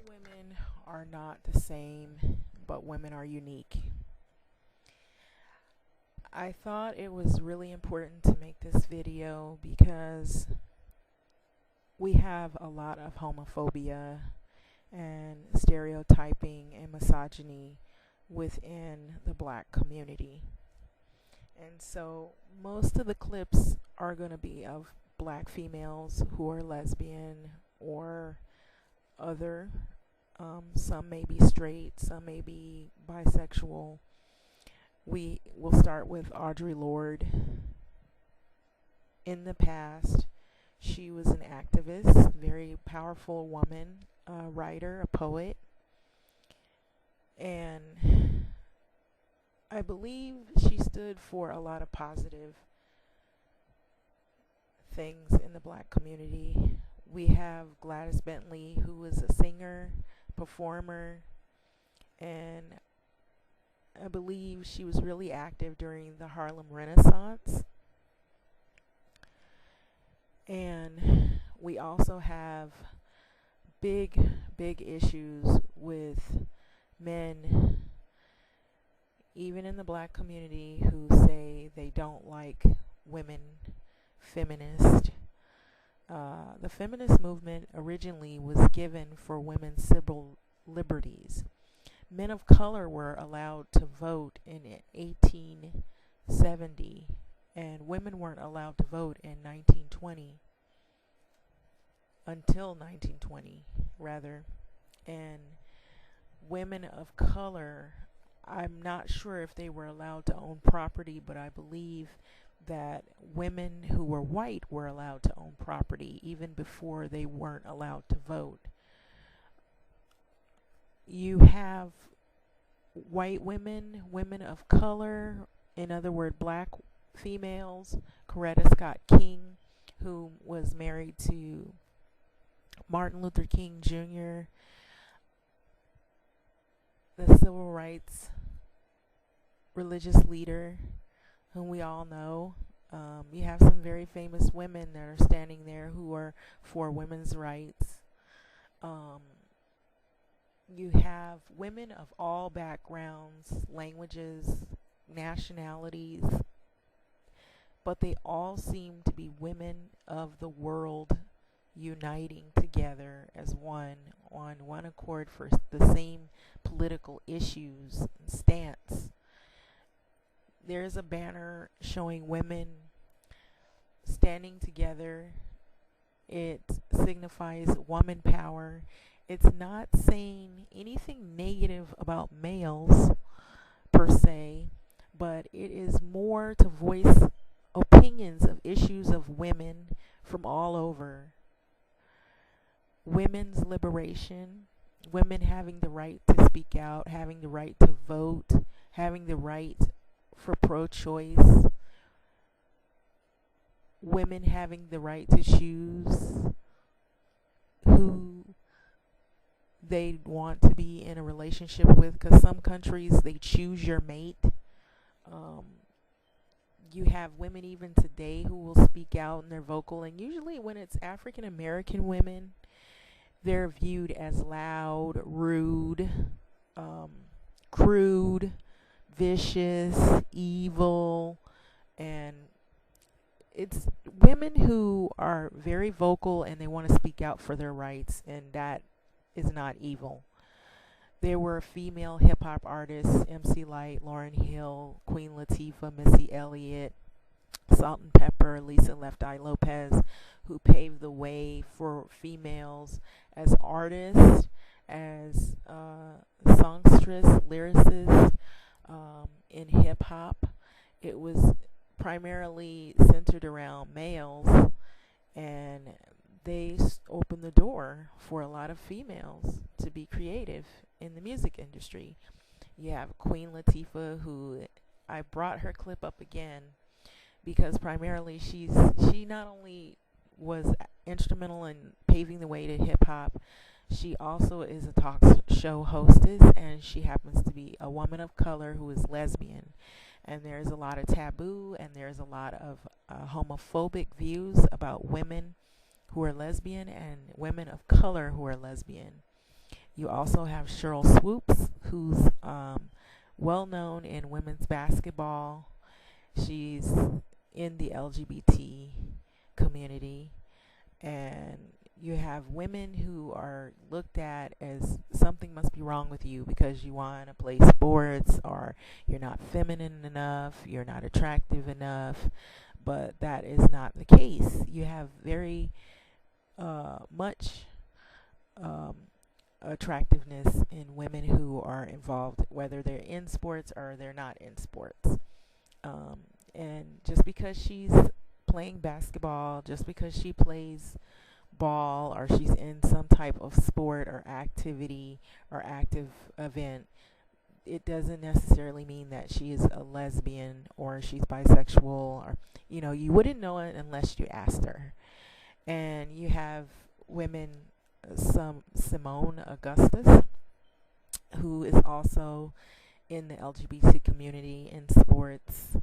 Women are not the same, but women are unique. I thought it was really important to make this video because we have a lot of homophobia and stereotyping and misogyny within the black community. And so most of the clips are going to be of black females who are lesbian or other. Some may be straight, some may be bisexual. We will start with Audre Lorde. In the past, she was an activist, very powerful woman, a writer, a poet, and I believe she stood for a lot of positive things in the black community. We have Gladys Bentley, who was a singer, performer, and I believe she was really active during the Harlem Renaissance. And we also have big issues with men, even in the black community, who say they don't like women feminists. The feminist movement originally was given for women's civil liberties. Men of color were allowed to vote in 1870, and women weren't allowed to vote in 1920, until 1920, rather. And women of color, I'm not sure if they were allowed to own property, but I believe that women who were white were allowed to own property even before they weren't allowed to vote. You have white women, women of color, in other words, black females. Coretta Scott King, who was married to Martin Luther King Jr., the civil rights religious leader, whom we all know. You have some very famous women that are standing there who are for women's rights. You have women of all backgrounds, languages, nationalities, but they all seem to be women of the world uniting together as one, on one accord for the same political issues and stance. There's a banner showing women standing together. It signifies woman power. It's not saying anything negative about males per se, but it is more to voice opinions of issues of women from all over. Women's liberation, women having the right to speak out, having the right to vote, having the right for pro-choice, women having the right to choose who they want to be in a relationship with, because some countries they choose your mate. You have women even today who will speak out and they're vocal, and usually when it's African American women, they're viewed as loud, rude, crude, vicious, evil, and it's women who are very vocal and they want to speak out for their rights, and that is not evil. There were female hip-hop artists, MC Lyte, Lauryn Hill, Queen Latifah, Missy Elliott, Salt and Pepper, Lisa Left Eye Lopez, who paved the way for females as artists, as songstress, lyricists in hip-hop. It was primarily centered around males, and they opened the door for a lot of females to be creative in the music industry. You have Queen Latifah, who I brought her clip up again because primarily she not only was instrumental in paving the way to hip hop, she also is a talk show hostess, and she happens to be a woman of color who is lesbian. And there's a lot of taboo, and there's a lot of homophobic views about women who are lesbian and women of color who are lesbian. You also have Cheryl Swoops, who's well known in women's basketball. She's in the LGBT community, and you have women who are looked at as something must be wrong with you because you want to play sports, or you're not feminine enough, you're not attractive enough. But that is not the case. You have very much um, attractiveness in women who are involved, whether they're in sports or they're not in sports. Um, and just because she's playing basketball, just because she plays ball, or she's in some type of sport or activity or active event, it doesn't necessarily mean that she is a lesbian or she's bisexual, or you wouldn't know it unless you asked her. And you have women, some Simone Augustus, who is also in the LGBT community in sports.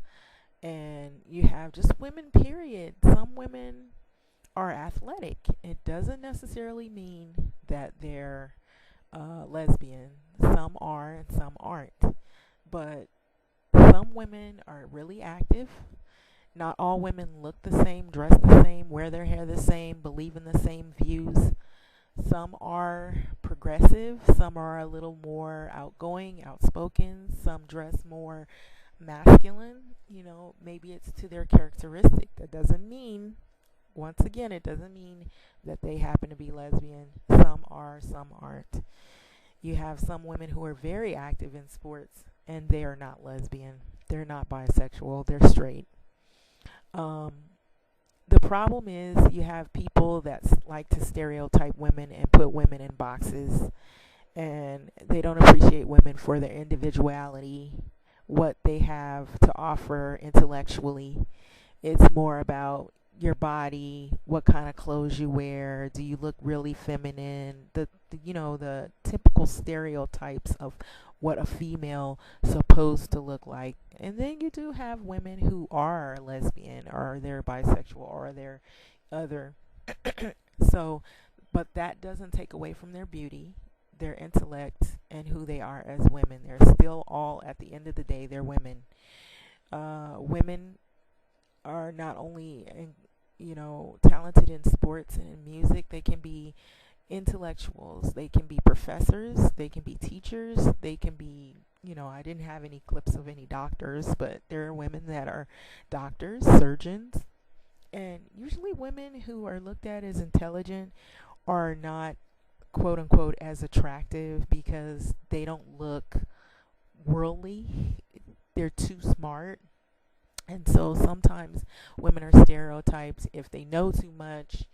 And you have just women, period. Some women are athletic. It doesn't necessarily mean that they're lesbian. Some are and some aren't. But some women are really active. Not all women look the same, dress the same, wear their hair the same, believe in the same views. Some are progressive, some are a little more outgoing, outspoken, some dress more masculine. Maybe it's to their characteristic. That doesn't mean, once again, it doesn't mean that they happen to be lesbian. Some are, some aren't. You have some women who are very active in sports and they are not lesbian. They're not bisexual, they're straight. Um, the problem is you have people that like to stereotype women and put women in boxes, and they don't appreciate women for their individuality, what they have to offer intellectually. It's more about your body, what kind of clothes you wear, do you look really feminine, the typical stereotypes of what a female supposed to look like. And then you do have women who are lesbian or they're bisexual or they're other. So, but that doesn't take away from their beauty, their intellect, and who they are as women. They're still all, at the end of the day, they're women. Women are not only talented in sports and in music. They can be intellectuals, they can be professors, they can be teachers, they can be, I didn't have any clips of any doctors, but there are women that are doctors, surgeons. And usually women who are looked at as intelligent are not, quote unquote, as attractive because they don't look worldly. They're too smart. And so sometimes women are stereotypes if they know too much.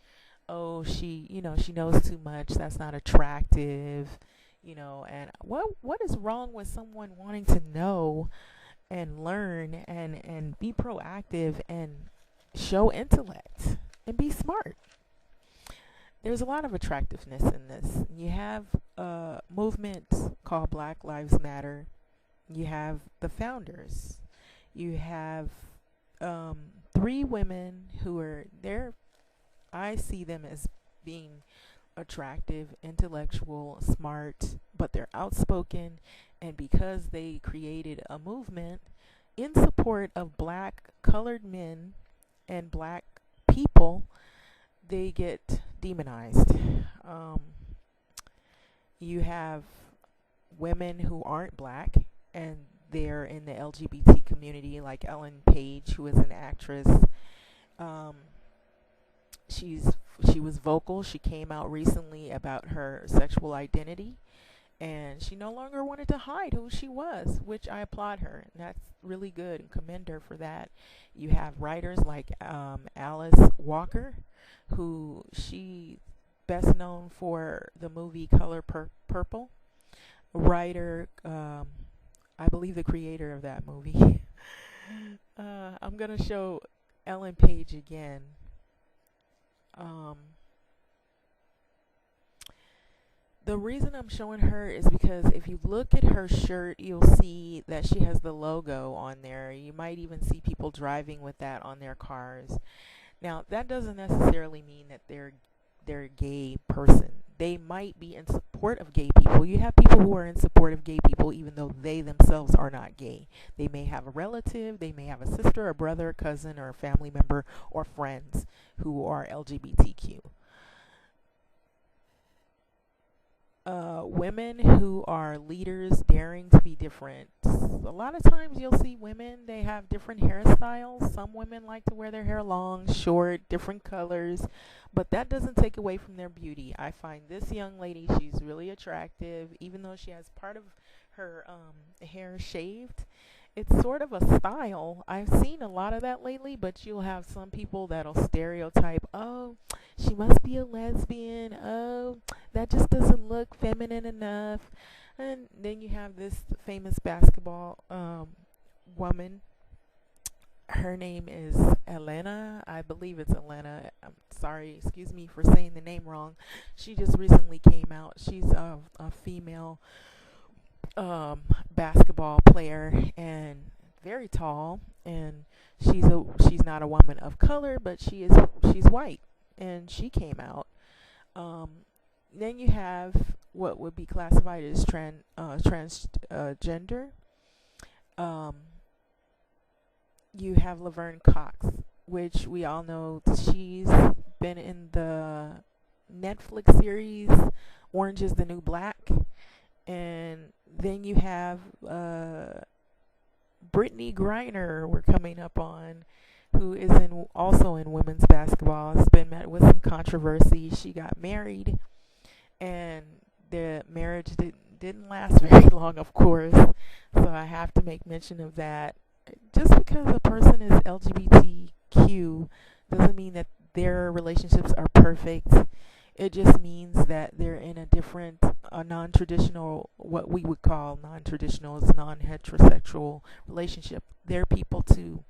Oh, she knows too much. That's not attractive. And what is wrong with someone wanting to know and learn and be proactive and show intellect and be smart? There's a lot of attractiveness in this. You have a movement called Black Lives Matter. You have the founders. You have 3 women who are there. I see them as being attractive, intellectual, smart, but they're outspoken. And because they created a movement in support of black colored men and black people, they get demonized. You have women who aren't black and they're in the LGBT community, like Ellen Page, who is an actress. Um, she was vocal. She came out recently about her sexual identity, and she no longer wanted to hide who she was, which I applaud her. And that's really good and commend her for that. You have writers like Alice Walker, who she best known for the movie Color Purple. Writer, I believe the creator of that movie. I'm going to show Ellen Page again. The reason I'm showing her is because if you look at her shirt, you'll see that she has the logo on there. You might even see people driving with that on their cars. Now, that doesn't necessarily mean that they're a gay person. they might be in support of gay people. You have people who are in support of gay people even though they themselves are not gay. They may have a relative, they may have a sister, a brother, a cousin, or a family member, or friends who are LGBTQ. Women who are leaders daring to be different. A lot of times you'll see women, they have different hairstyles. Some women like to wear their hair long, short, different colors, but that doesn't take away from their beauty. I find this young lady, she's really attractive, even though she has part of her hair shaved. It's sort of a style. I've seen a lot of that lately, but you'll have some people that'll stereotype, oh, she must be a lesbian. Oh, that just doesn't look feminine enough. And then you have this famous basketball woman. Her name is Elena. I believe it's Elena. I'm sorry, excuse me for saying the name wrong. She just recently came out. She's a female basketball player and very tall, and she's not a woman of color, but she's white, and she came out. Then you have what would be classified as transgender. Um, you have Laverne Cox, which we all know she's been in the Netflix series Orange is the New Black. And then you have Brittany Griner, we're coming up on, who is also in women's basketball. It's been met with some controversy. She got married, and the marriage didn't last very long, of course. So I have to make mention of that. Just because a person is LGBTQ doesn't mean that their relationships are perfect. It just means that they're in a different, non-traditional, what we would call non-traditional, is non-heterosexual relationship. They're people too.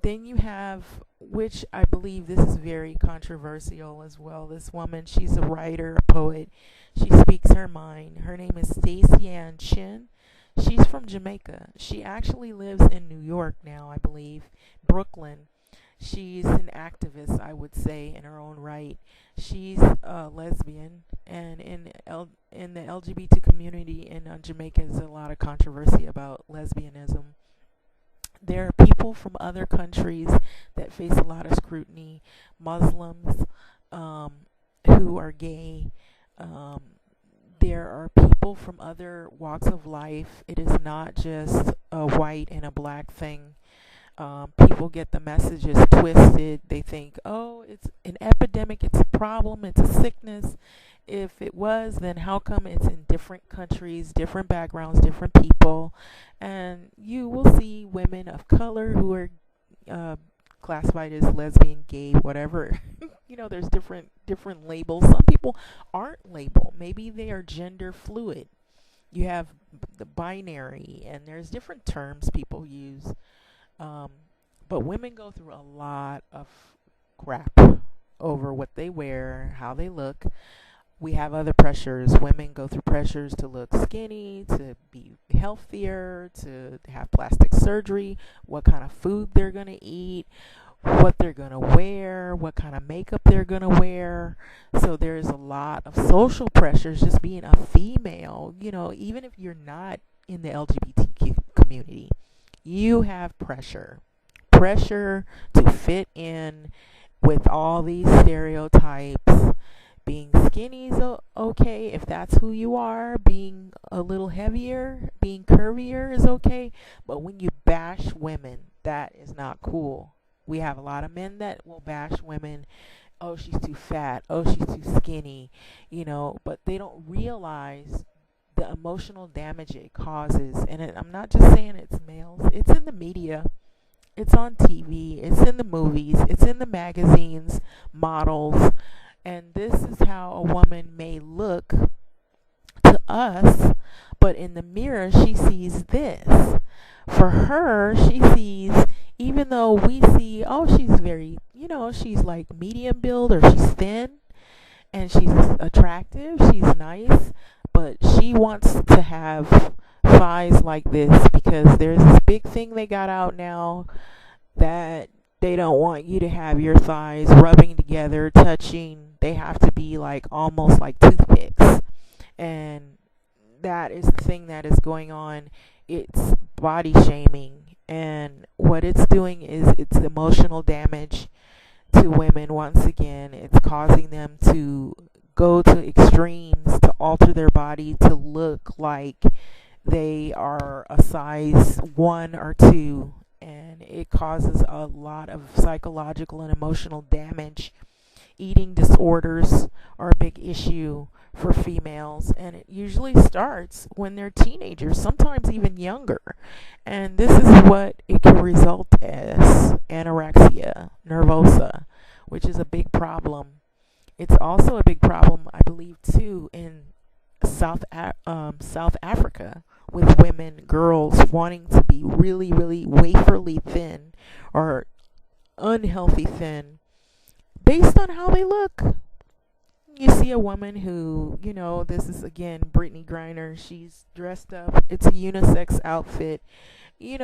Then you have, which I believe this is very controversial as well, this woman, she's a writer, a poet. She speaks her mind. Her name is Stacey Ann Chin. She's from Jamaica. She actually lives in New York now, I believe, Brooklyn. She's an activist, I would say, in her own right. She's a lesbian, and in the LGBT community in Jamaica, there's a lot of controversy about lesbianism. There are people from other countries that face a lot of scrutiny. Muslims who are gay. There are people from other walks of life. It is not just a white and a black thing. People get the messages twisted. They think, oh, it's an epidemic, it's a problem, it's a sickness. If it was, then how come it's in different countries, different backgrounds, different people? And you will see women of color who are classified as lesbian, gay, whatever. There's different labels. Some people aren't labeled. Maybe they are gender fluid. You have the binary, and there's different terms people use. But women go through a lot of crap over what they wear, how they look. We have other pressures. Women go through pressures to look skinny, to be healthier, to have plastic surgery, what kind of food they're going to eat, what they're going to wear, what kind of makeup they're going to wear. So there's a lot of social pressures just being a female, even if you're not in the LGBTQ community. You have pressure to fit in with all these stereotypes. Being skinny is okay if that's who you are. Being a little heavier, being curvier is okay. But when you bash women, that is not cool. We have a lot of men that will bash women. Oh, she's too fat. Oh, she's too skinny. But they don't realize the emotional damage it causes. And I'm not just saying it's males. It's in the media. It's on TV. It's in the movies. It's in the magazines, models. And this is how a woman may look to us, but in the mirror, she sees this. For her, she sees, even though we see, oh, she's very, she's like medium build, or she's thin, and she's attractive, she's nice, but she wants to have thighs like this because there's this big thing they got out now that They don't want you to have your thighs rubbing together, touching. They have to be like almost like toothpicks. And that is the thing that is going on. It's body shaming. And what it's doing is it's emotional damage to women once again. It's causing them to go to extremes to alter their body to look like they are a size 1 or 2, and it causes a lot of psychological and emotional damage. Eating disorders are a big issue for females, and it usually starts when they're teenagers, sometimes even younger. And this is what it can result as: anorexia nervosa, which is a big problem. It's also a big problem, I believe, too, in South Africa, with women, girls wanting to be really, really waferly thin or unhealthy thin based on how they look. You see a woman who, this is again Brittany Griner. She's dressed up. It's a unisex outfit. We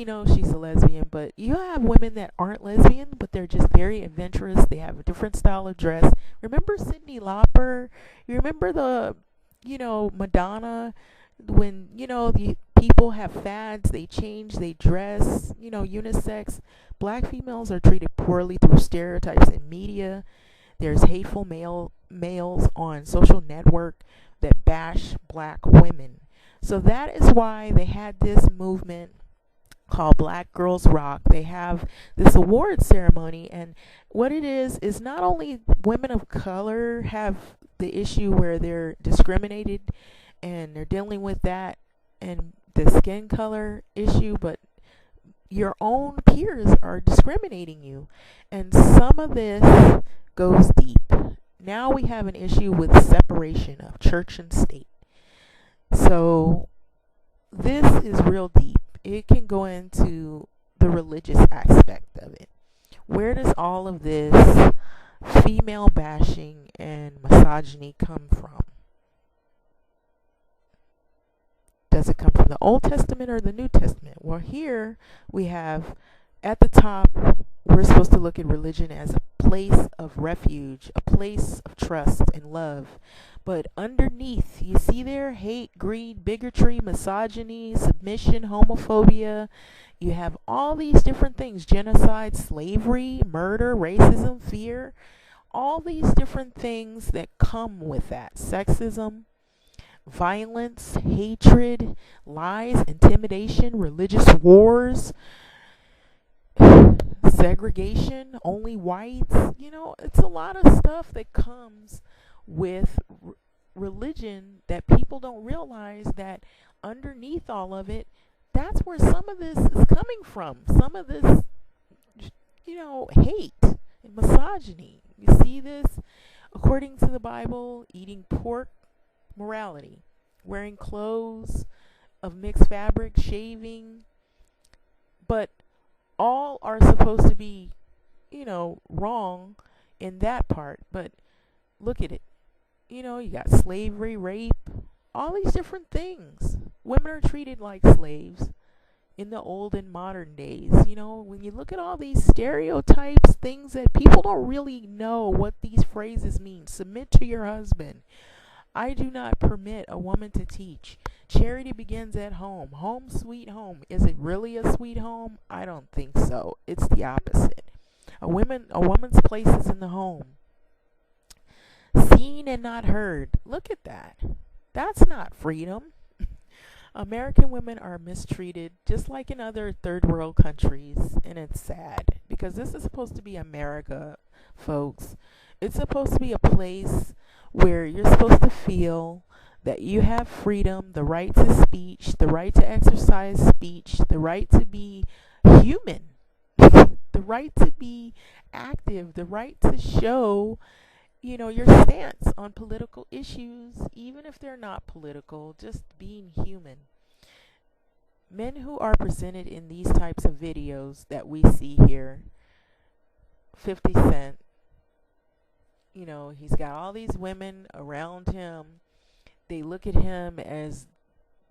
know she's a lesbian, but you have women that aren't lesbian, but they're just very adventurous. They have a different style of dress. Remember Cyndi Lauper? You remember Madonna? When, the people have fads, they change, they dress, unisex. Black females are treated poorly through stereotypes in media. There's hateful males on social network that bash black women. So that is why they had this movement called Black Girls Rock. They have this award ceremony, and what it is not only women of color have the issue where they're discriminated and they're dealing with that and the skin color issue, but your own peers are discriminating you. And some of this goes deep. Now we have an issue with separation of church and state. So this is real deep. It can go into the religious aspect of it. Where does all of this female bashing and misogyny come from? Does it come from the Old Testament or the New Testament? Well, here we have at the top, we're supposed to look at religion as a place of refuge, a place of trust and love. But underneath, you see there, hate, greed, bigotry, misogyny, submission, homophobia. You have all these different things: genocide, slavery, murder, racism, fear. All these different things that come with that. Sexism, violence, hatred, lies, intimidation, religious wars, segregation, only whites. It's a lot of stuff that comes with religion that people don't realize that underneath all of it, that's where some of this is coming from. Some of this, hate and misogyny. You see this according to the Bible: eating pork, morality; wearing clothes of mixed fabric, shaving. But all are supposed to be, wrong in that part. But look at it. You got slavery, rape, all these different things. Women are treated like slaves in the old and modern days. When you look at all these stereotypes, things that people don't really know what these phrases mean. Submit to your husband. I do not permit a woman to teach. Charity begins at home. Home sweet home. Is it really a sweet home? I don't think so. It's the opposite. A woman's place is in the home. Seen and not heard. Look at that. That's not freedom. American women are mistreated just like in other third world countries, and it's sad because this is supposed to be America, folks. It's supposed to be a place where you're supposed to feel that you have freedom, the right to speech, the right to exercise speech, the right to be human, the right to be active, the right to show, your stance on political issues, even if they're not political, just being human. Men who are presented in these types of videos that we see here, 50 Cent, he's got all these women around him. They look at him as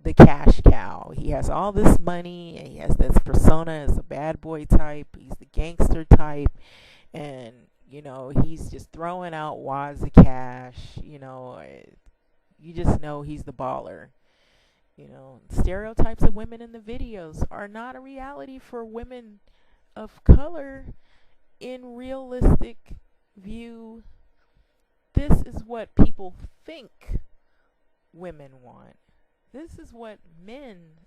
the cash cow. He has all this money and he has this persona as a bad boy type. He's the gangster type, and he's just throwing out wads of cash. You just know he's the baller. Stereotypes of women in the videos are not a reality for women of color in realistic view. This is what people think women want. This is what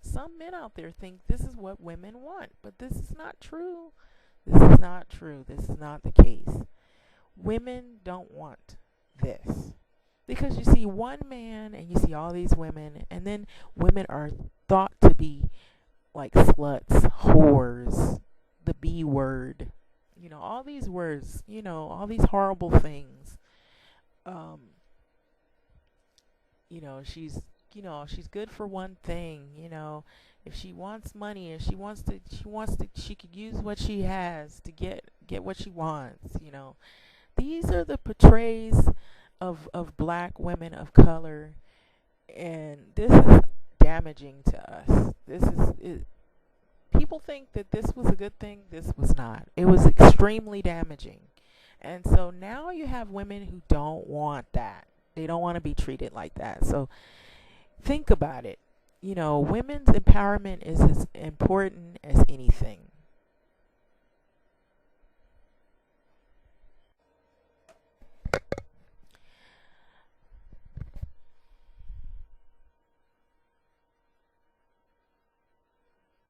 some men out there think this is what women want. But this is not true. This is not true. This is not the case. Women don't want this. Because you see one man and you see all these women, and then women are thought to be like sluts, whores, the B word, all these words, all these horrible things. Um, she's good for one thing, if she wants money, if she could use what she has to get what she wants. These are the portrays of black women of color, and this is damaging to us. People think that this was a good thing. This was not. It was extremely damaging. And so now you have women who don't want that. They don't want to be treated like that. So think about it. Women's empowerment is as important as anything.